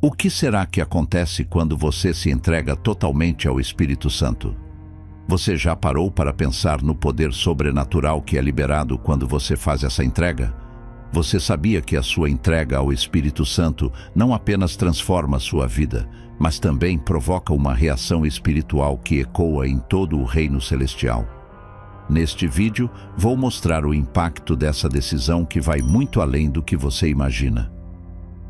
O que será que acontece quando você se entrega totalmente ao Espírito Santo? Você já parou para pensar no poder sobrenatural que é liberado quando você faz essa entrega? Você sabia que a sua entrega ao Espírito Santo não apenas transforma sua vida, mas também provoca uma reação espiritual que ecoa em todo o reino celestial? Neste vídeo, vou mostrar o impacto dessa decisão que vai muito além do que você imagina.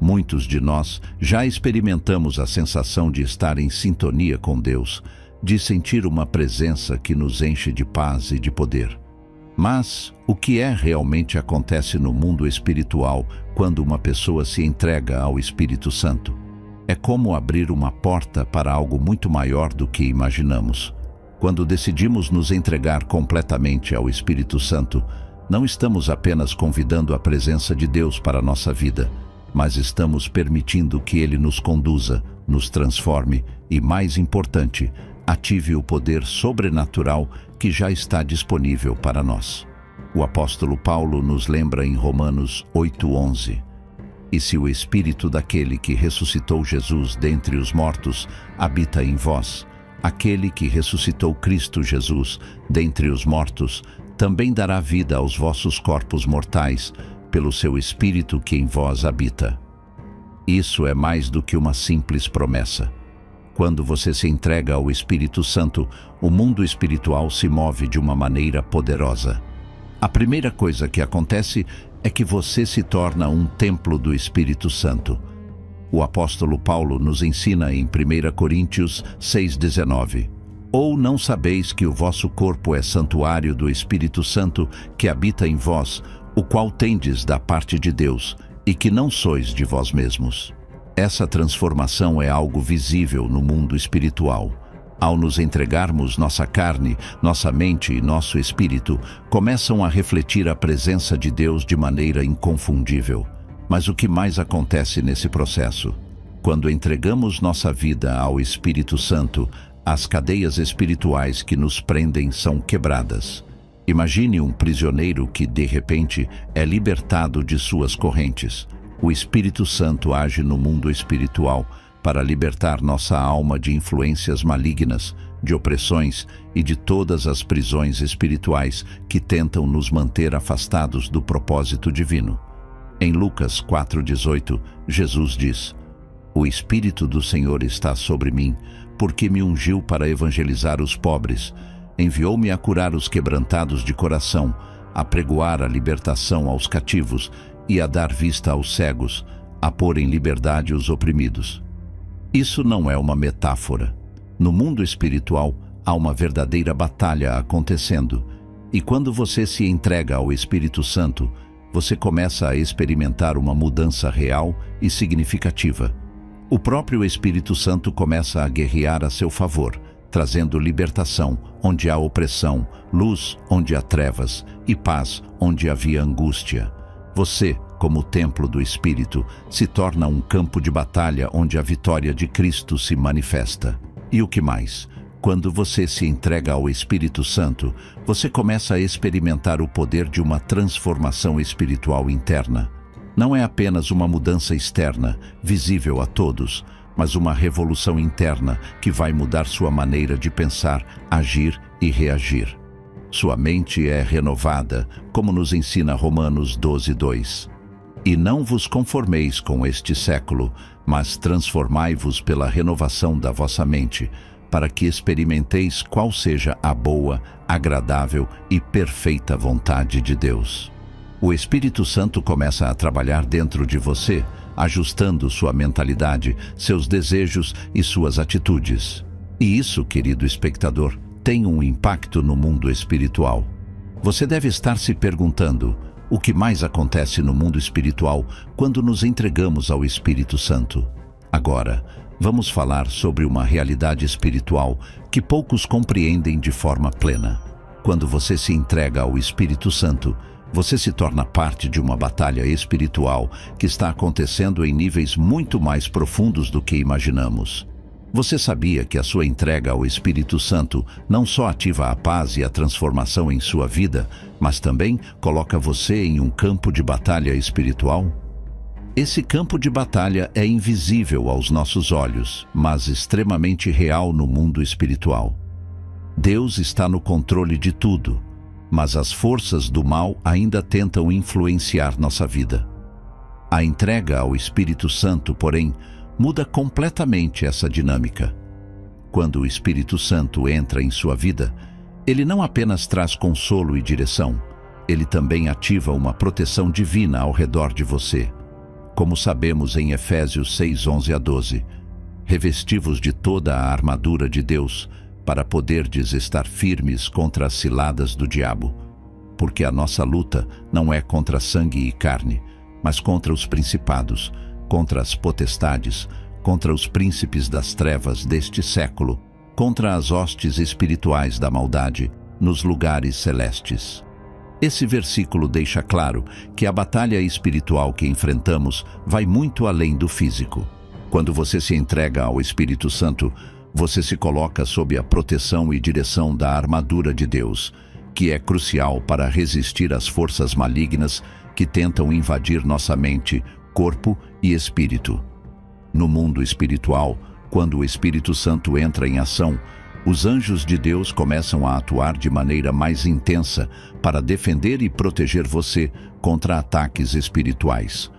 Muitos de nós já experimentamos a sensação de estar em sintonia com Deus, de sentir uma presença que nos enche de paz e de poder. Mas o que realmente acontece no mundo espiritual quando uma pessoa se entrega ao Espírito Santo? É como abrir uma porta para algo muito maior do que imaginamos. Quando decidimos nos entregar completamente ao Espírito Santo, não estamos apenas convidando a presença de Deus para a nossa vida, mas estamos permitindo que Ele nos conduza, nos transforme e, mais importante, ative o poder sobrenatural que já está disponível para nós. O apóstolo Paulo nos lembra em Romanos 8:11: "E se o Espírito daquele que ressuscitou Jesus dentre os mortos habita em vós, aquele que ressuscitou Cristo Jesus dentre os mortos também dará vida aos vossos corpos mortais, pelo seu Espírito que em vós habita." Isso é mais do que uma simples promessa. Quando você se entrega ao Espírito Santo, o mundo espiritual se move de uma maneira poderosa. A primeira coisa que acontece é que você se torna um templo do Espírito Santo. O apóstolo Paulo nos ensina em 1 Coríntios 6:19: "Ou não sabeis que o vosso corpo é santuário do Espírito Santo que habita em vós, o qual tendes da parte de Deus, e que não sois de vós mesmos?" Essa transformação é algo visível no mundo espiritual. Ao nos entregarmos, nossa carne, nossa mente e nosso espírito começam a refletir a presença de Deus de maneira inconfundível. Mas o que mais acontece nesse processo? Quando entregamos nossa vida ao Espírito Santo, as cadeias espirituais que nos prendem são quebradas. Imagine um prisioneiro que, de repente, é libertado de suas correntes. O Espírito Santo age no mundo espiritual para libertar nossa alma de influências malignas, de opressões e de todas as prisões espirituais que tentam nos manter afastados do propósito divino. Em Lucas 4:18, Jesus diz: "O Espírito do Senhor está sobre mim, porque me ungiu para evangelizar os pobres, enviou-me a curar os quebrantados de coração, a pregoar a libertação aos cativos e a dar vista aos cegos, a pôr em liberdade os oprimidos." Isso não é uma metáfora. No mundo espiritual, há uma verdadeira batalha acontecendo, e quando você se entrega ao Espírito Santo, você começa a experimentar uma mudança real e significativa. O próprio Espírito Santo começa a guerrear a seu favor, trazendo libertação onde há opressão, luz onde há trevas e paz onde havia angústia. Você, como templo do Espírito, se torna um campo de batalha onde a vitória de Cristo se manifesta. E o que mais? Quando você se entrega ao Espírito Santo, você começa a experimentar o poder de uma transformação espiritual interna. Não é apenas uma mudança externa, visível a todos, mas uma revolução interna que vai mudar sua maneira de pensar, agir e reagir. Sua mente é renovada, como nos ensina Romanos 12:2. "E não vos conformeis com este século, mas transformai-vos pela renovação da vossa mente, para que experimenteis qual seja a boa, agradável e perfeita vontade de Deus." O Espírito Santo começa a trabalhar dentro de você, ajustando sua mentalidade, seus desejos e suas atitudes. E isso, querido espectador, tem um impacto no mundo espiritual. Você deve estar se perguntando: o que mais acontece no mundo espiritual quando nos entregamos ao Espírito Santo? Agora, vamos falar sobre uma realidade espiritual que poucos compreendem de forma plena. Quando você se entrega ao Espírito Santo, você se torna parte de uma batalha espiritual que está acontecendo em níveis muito mais profundos do que imaginamos. Você sabia que a sua entrega ao Espírito Santo não só ativa a paz e a transformação em sua vida, mas também coloca você em um campo de batalha espiritual? Esse campo de batalha é invisível aos nossos olhos, mas extremamente real no mundo espiritual. Deus está no controle de tudo, mas as forças do mal ainda tentam influenciar nossa vida. A entrega ao Espírito Santo, porém, muda completamente essa dinâmica. Quando o Espírito Santo entra em sua vida, ele não apenas traz consolo e direção, ele também ativa uma proteção divina ao redor de você. Como sabemos em Efésios 6:11-12, revesti-vos de toda a armadura de Deus, para poderdes estar firmes contra as ciladas do diabo. Porque a nossa luta não é contra sangue e carne, mas contra os principados, contra as potestades, contra os príncipes das trevas deste século, contra as hostes espirituais da maldade nos lugares celestes. Esse versículo deixa claro que a batalha espiritual que enfrentamos vai muito além do físico. Quando você se entrega ao Espírito Santo, você se coloca sob a proteção e direção da armadura de Deus, que é crucial para resistir às forças malignas que tentam invadir nossa mente, corpo e espírito. No mundo espiritual, quando o Espírito Santo entra em ação, os anjos de Deus começam a atuar de maneira mais intensa para defender e proteger você contra ataques espirituais.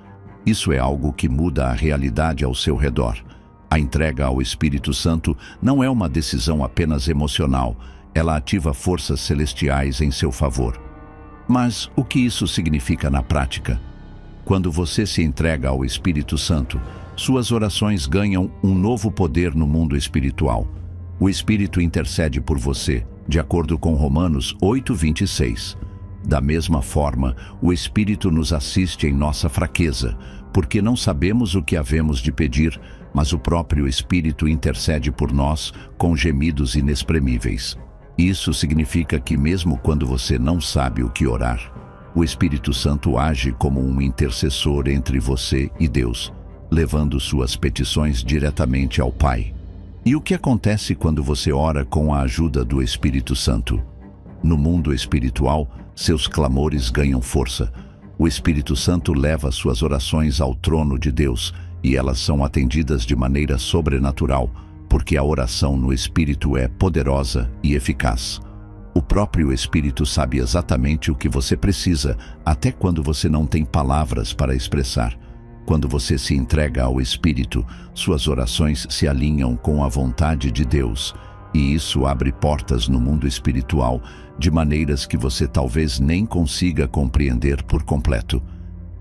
Isso é algo que muda a realidade ao seu redor. A entrega ao Espírito Santo não é uma decisão apenas emocional, ela ativa forças celestiais em seu favor. Mas o que isso significa na prática? Quando você se entrega ao Espírito Santo, suas orações ganham um novo poder no mundo espiritual. O Espírito intercede por você, de acordo com Romanos 8:26. Da mesma forma, o Espírito nos assiste em nossa fraqueza, porque não sabemos o que havemos de pedir, mas o próprio Espírito intercede por nós com gemidos inexprimíveis. Isso significa que mesmo quando você não sabe o que orar, o Espírito Santo age como um intercessor entre você e Deus, levando suas petições diretamente ao Pai. E o que acontece quando você ora com a ajuda do Espírito Santo? No mundo espiritual, seus clamores ganham força. O Espírito Santo leva suas orações ao trono de Deus e elas são atendidas de maneira sobrenatural, porque a oração no Espírito é poderosa e eficaz. O próprio Espírito sabe exatamente o que você precisa, até quando você não tem palavras para expressar. Quando você se entrega ao Espírito, suas orações se alinham com a vontade de Deus, e isso abre portas no mundo espiritual de maneiras que você talvez nem consiga compreender por completo.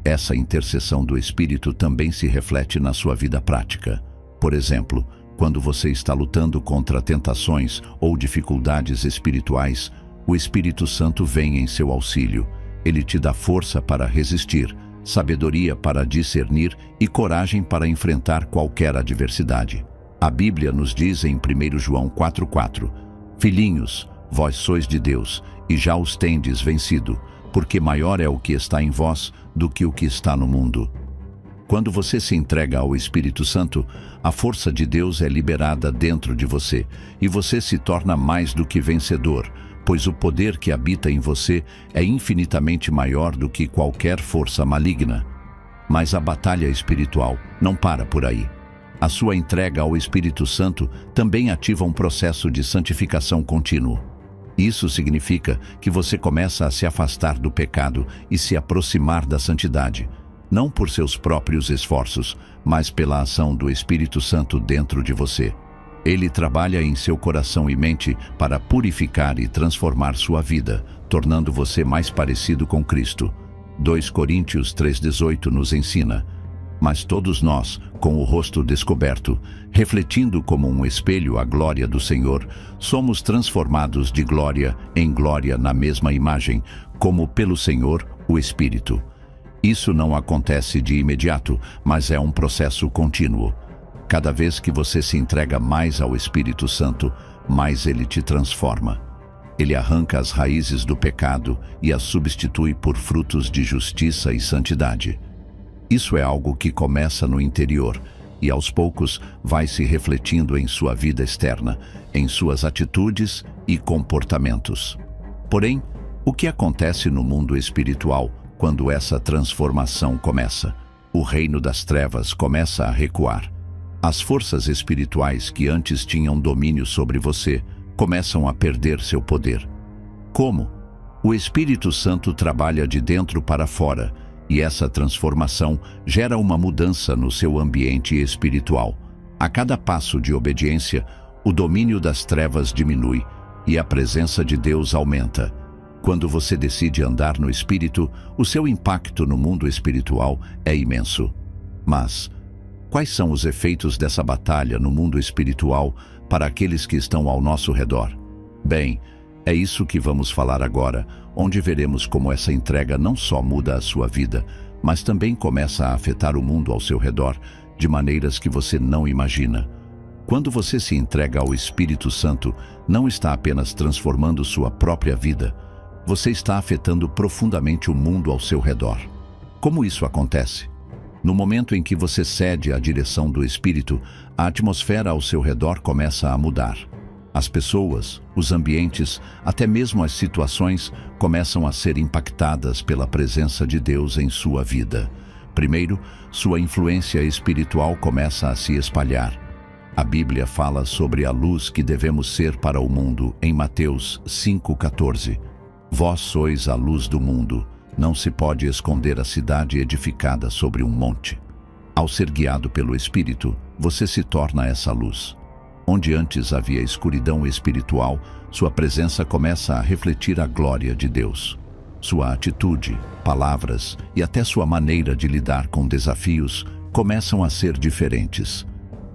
Essa intercessão do Espírito também se reflete na sua vida prática. Por exemplo, quando você está lutando contra tentações ou dificuldades espirituais, o Espírito Santo vem em seu auxílio. Ele te dá força para resistir, sabedoria para discernir e coragem para enfrentar qualquer adversidade. A Bíblia nos diz em 1 João 4:4, Filhinhos, vós sois de Deus, e já os tendes vencido, porque maior é o que está em vós do que o que está no mundo. Quando você se entrega ao Espírito Santo, a força de Deus é liberada dentro de você, e você se torna mais do que vencedor, pois o poder que habita em você é infinitamente maior do que qualquer força maligna. Mas a batalha espiritual não para por aí. A sua entrega ao Espírito Santo também ativa um processo de santificação contínuo. Isso significa que você começa a se afastar do pecado e se aproximar da santidade, não por seus próprios esforços, mas pela ação do Espírito Santo dentro de você. Ele trabalha em seu coração e mente para purificar e transformar sua vida, tornando você mais parecido com Cristo. 2 Coríntios 3:18 nos ensina: Mas todos nós, com o rosto descoberto, refletindo como um espelho a glória do Senhor, somos transformados de glória em glória na mesma imagem, como pelo Senhor, o Espírito. Isso não acontece de imediato, mas é um processo contínuo. Cada vez que você se entrega mais ao Espírito Santo, mais ele te transforma. Ele arranca as raízes do pecado e as substitui por frutos de justiça e santidade. Isso é algo que começa no interior e aos poucos vai se refletindo em sua vida externa, em suas atitudes e comportamentos. Porém, o que acontece no mundo espiritual quando essa transformação começa? O reino das trevas começa a recuar. As forças espirituais que antes tinham domínio sobre você começam a perder seu poder. Como? O Espírito Santo trabalha de dentro para fora, e essa transformação gera uma mudança no seu ambiente espiritual. A cada passo de obediência, o domínio das trevas diminui e a presença de Deus aumenta. Quando você decide andar no Espírito, o seu impacto no mundo espiritual é imenso. Mas quais são os efeitos dessa batalha no mundo espiritual para aqueles que estão ao nosso redor? Bem, é isso que vamos falar agora, onde veremos como essa entrega não só muda a sua vida, mas também começa a afetar o mundo ao seu redor de maneiras que você não imagina. Quando você se entrega ao Espírito Santo, não está apenas transformando sua própria vida, você está afetando profundamente o mundo ao seu redor. Como isso acontece? No momento em que você cede à direção do Espírito, a atmosfera ao seu redor começa a mudar. As pessoas, os ambientes, até mesmo as situações começam a ser impactadas pela presença de Deus em sua vida. Primeiro, sua influência espiritual começa a se espalhar. A Bíblia fala sobre a luz que devemos ser para o mundo em Mateus 5,14. Vós sois a luz do mundo. Não se pode esconder a cidade edificada sobre um monte. Ao ser guiado pelo Espírito, você se torna essa luz. Onde antes havia escuridão espiritual, sua presença começa a refletir a glória de Deus. Sua atitude, palavras e até sua maneira de lidar com desafios começam a ser diferentes.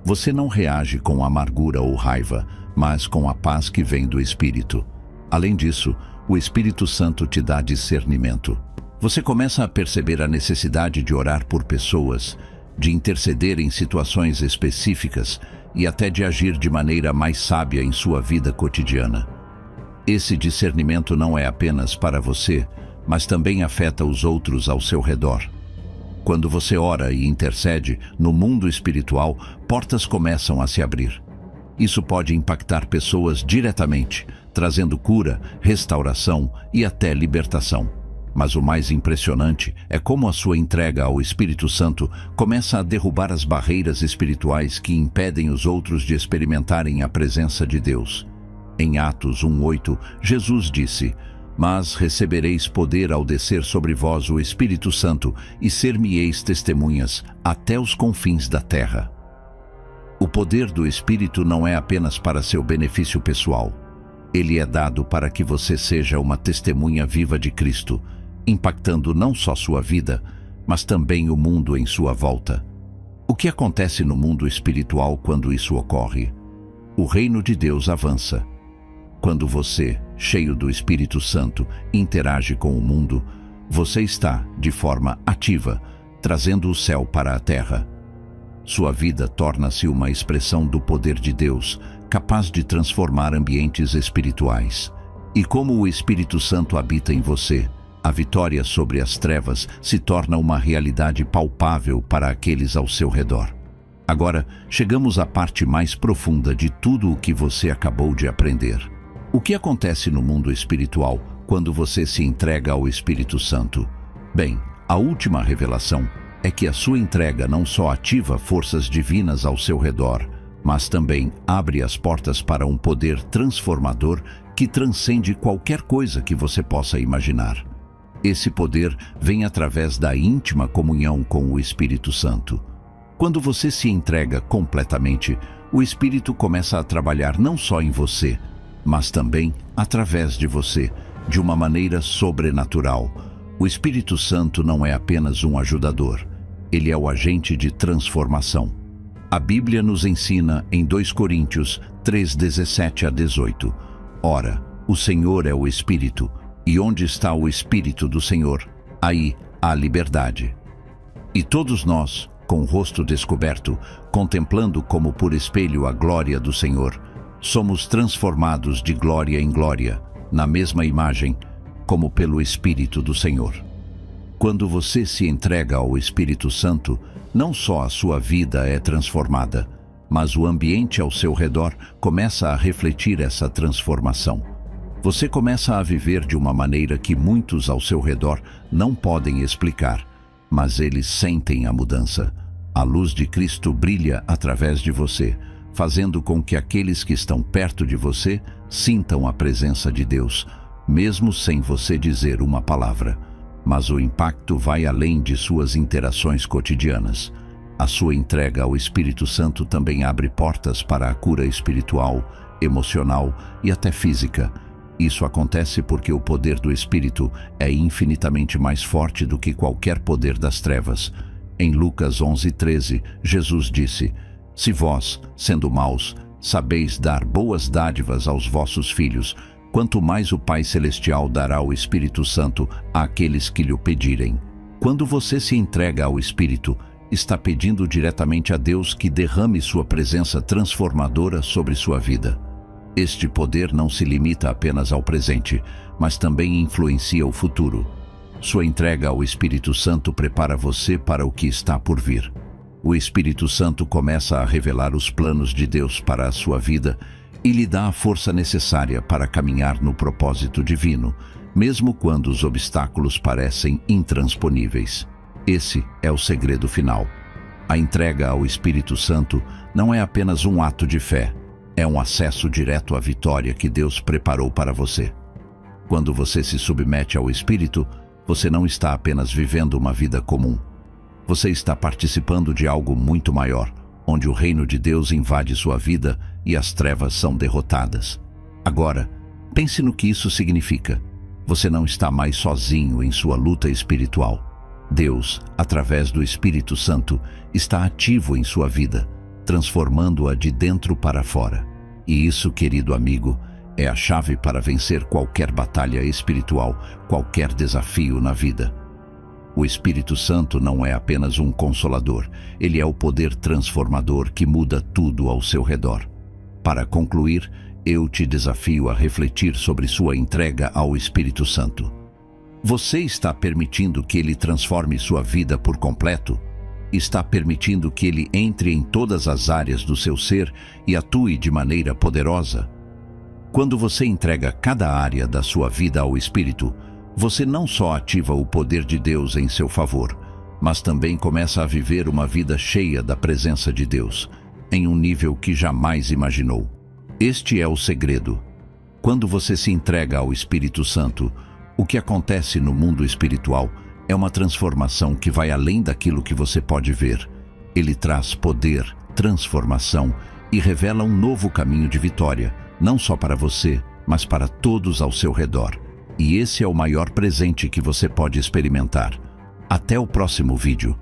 Você não reage com amargura ou raiva, mas com a paz que vem do Espírito. Além disso, o Espírito Santo te dá discernimento. Você começa a perceber a necessidade de orar por pessoas, de interceder em situações específicas e até de agir de maneira mais sábia em sua vida cotidiana. Esse discernimento não é apenas para você, mas também afeta os outros ao seu redor. Quando você ora e intercede, no mundo espiritual, portas começam a se abrir. Isso pode impactar pessoas diretamente, trazendo cura, restauração e até libertação. Mas o mais impressionante é como a sua entrega ao Espírito Santo começa a derrubar as barreiras espirituais que impedem os outros de experimentarem a presença de Deus. Em Atos 1:8, Jesus disse: "Mas recebereis poder ao descer sobre vós o Espírito Santo, e ser-me-eis testemunhas até os confins da terra." O poder do Espírito não é apenas para seu benefício pessoal. Ele é dado para que você seja uma testemunha viva de Cristo, impactando não só sua vida, mas também o mundo em sua volta. O que acontece no mundo espiritual quando isso ocorre? O reino de Deus avança. Quando você, cheio do Espírito Santo, interage com o mundo, você está, de forma ativa, trazendo o céu para a terra. Sua vida torna-se uma expressão do poder de Deus, capaz de transformar ambientes espirituais. E como o Espírito Santo habita em você, a vitória sobre as trevas se torna uma realidade palpável para aqueles ao seu redor. Agora, chegamos à parte mais profunda de tudo o que você acabou de aprender. O que acontece no mundo espiritual quando você se entrega ao Espírito Santo? Bem, a última revelação é que a sua entrega não só ativa forças divinas ao seu redor, mas também abre as portas para um poder transformador que transcende qualquer coisa que você possa imaginar. Esse poder vem através da íntima comunhão com o Espírito Santo. Quando você se entrega completamente, o Espírito começa a trabalhar não só em você, mas também através de você, de uma maneira sobrenatural. O Espírito Santo não é apenas um ajudador, ele é o agente de transformação. A Bíblia nos ensina em 2 Coríntios 3:17-18. Ora, o Senhor é o Espírito, e onde está o Espírito do Senhor, aí há liberdade. E todos nós, com o rosto descoberto, contemplando como por espelho a glória do Senhor, somos transformados de glória em glória, na mesma imagem, como pelo Espírito do Senhor. Quando você se entrega ao Espírito Santo, não só a sua vida é transformada, mas o ambiente ao seu redor começa a refletir essa transformação. Você começa a viver de uma maneira que muitos ao seu redor não podem explicar. mas eles sentem a mudança. A luz de Cristo brilha através de você, fazendo com que aqueles que estão perto de você sintam a presença de Deus, mesmo sem você dizer uma palavra. Mas o impacto vai além de suas interações cotidianas. A sua entrega ao Espírito Santo também abre portas para a cura espiritual, emocional e até física. Isso acontece porque o poder do Espírito é infinitamente mais forte do que qualquer poder das trevas. Em Lucas 11:13, Jesus disse: "Se vós, sendo maus, sabeis dar boas dádivas aos vossos filhos, quanto mais o Pai Celestial dará o Espírito Santo àqueles que lhe o pedirem." Quando você se entrega ao Espírito, está pedindo diretamente a Deus que derrame sua presença transformadora sobre sua vida. Este poder não se limita apenas ao presente, mas também influencia o futuro. Sua entrega ao Espírito Santo prepara você para o que está por vir. O Espírito Santo começa a revelar os planos de Deus para a sua vida e lhe dá a força necessária para caminhar no propósito divino, mesmo quando os obstáculos parecem intransponíveis. Esse é o segredo final. A entrega ao Espírito Santo não é apenas um ato de fé, é um acesso direto à vitória que Deus preparou para você. Quando você se submete ao Espírito, você não está apenas vivendo uma vida comum. Você está participando de algo muito maior, onde o reino de Deus invade sua vida e as trevas são derrotadas. Agora, pense no que isso significa. Você não está mais sozinho em sua luta espiritual. Deus, através do Espírito Santo, está ativo em sua vida, transformando-a de dentro para fora. E isso, querido amigo, é a chave para vencer qualquer batalha espiritual, qualquer desafio na vida. O Espírito Santo não é apenas um consolador, ele é o poder transformador que muda tudo ao seu redor. Para concluir, eu te desafio a refletir sobre sua entrega ao Espírito Santo. Você está permitindo que ele transforme sua vida por completo? Está permitindo que ele entre em todas as áreas do seu ser e atue de maneira poderosa? Quando você entrega cada área da sua vida ao Espírito, você não só ativa o poder de Deus em seu favor, mas também começa a viver uma vida cheia da presença de Deus, em um nível que jamais imaginou. Este é o segredo. Quando você se entrega ao Espírito Santo, o que acontece no mundo espiritual é uma transformação que vai além daquilo que você pode ver. Ele traz poder, transformação e revela um novo caminho de vitória, não só para você, mas para todos ao seu redor. E esse é o maior presente que você pode experimentar. Até o próximo vídeo.